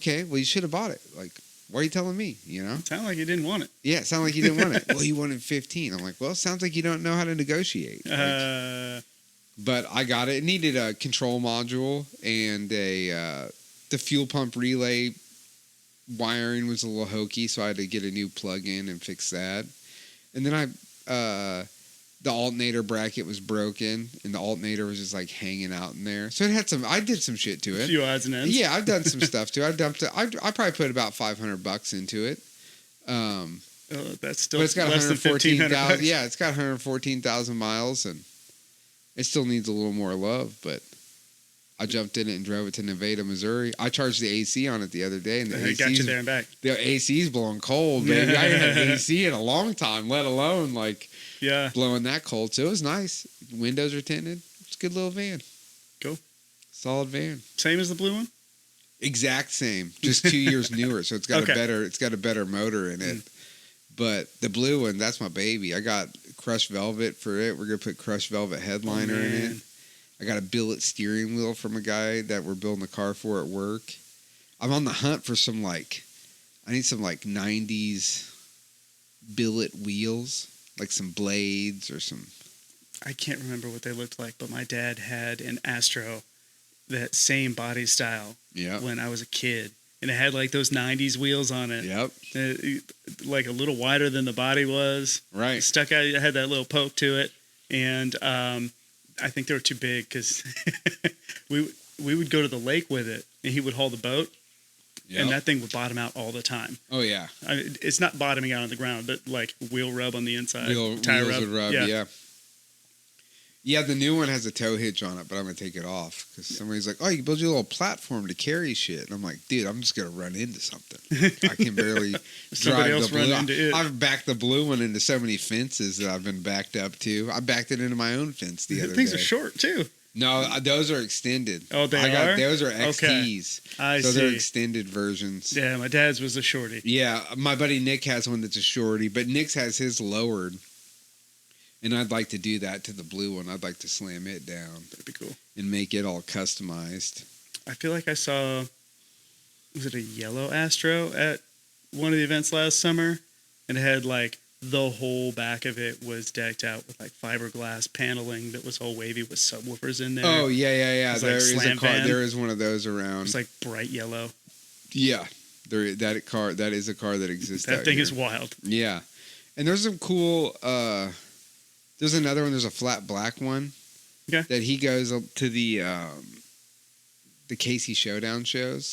okay, well, you should have bought it. Like, why are you telling me, you know? It sounded like you didn't want it. Yeah, it sounded like you didn't want it. Well, you wanted 15. I'm like, well, it sounds like you don't know how to negotiate. Like, but I got it. It needed a control module and the fuel pump relay wiring was a little hokey, so I had to get a new plug-in and fix that. And then the alternator bracket was broken, and the alternator was just like hanging out in there. So it had I did some shit to it. A few odds and ends. Yeah, I've done some stuff to it. I dumped it. I probably put about $500 into it. That's still but it's got less than 1,500. Yeah, it's got 114,000 miles, and it still needs a little more love. But I jumped in it and drove it to Nevada, Missouri. I charged the AC on it the other day, and it got you there and back. The AC's blowing cold, baby. I hadn't had AC in a long time, let alone blowing that cold. So it was nice. Windows are tinted. It's a good little van. Cool. Solid van. Same as the blue one? Exact same. Just 2 years newer. So it's got a better motor in it. But the blue one, that's my baby. I got crushed velvet for it. We're gonna put crushed velvet headliner in it. I got a billet steering wheel from a guy that we're building a car for at work. I'm on the hunt for I need some 90s billet wheels, like some blades or some. I can't remember what they looked like, but my dad had an Astro, that same body style when I was a kid. And it had like those 90s wheels on it. Yep. Like a little wider than the body was. Right. It stuck out, it had that little poke to it. And I think they were too big because we would go to the lake with it and he would haul the boat. Yep. And that thing would bottom out all the time. Oh, yeah. It's not bottoming out on the ground, but like wheel rub on the inside. Tire wheels would rub, yeah. Yeah, the new one has a tow hitch on it, but I'm going to take it off because somebody's like, oh, you can build your little platform to carry shit. And I'm like, dude, I'm just going to run into something. I can barely drive the blue. I've backed the blue one into so many fences that I've been backed up to. I backed it into my own fence the other day. Things are short, too. No, those are extended. Oh, they are? Those are XTs. Okay. So they're extended versions. Yeah, my dad's was a shorty. Yeah, my buddy Nick has one that's a shorty, but Nick's has his lowered. And I'd like to do that to the blue one. I'd like to slam it down. That'd be cool. And make it all customized. I feel like I saw, was it a yellow Astro at one of the events last summer? And it had like the whole back of it was decked out with like fiberglass paneling that was all wavy with subwoofers in there. Oh, yeah. There is a car. There is one of those around. It's like bright yellow. Yeah. That is a car that exists That out thing here. is wild. Yeah. And there's some cool... there's another one. There's a flat black one that he goes up to the Casey Showdown shows.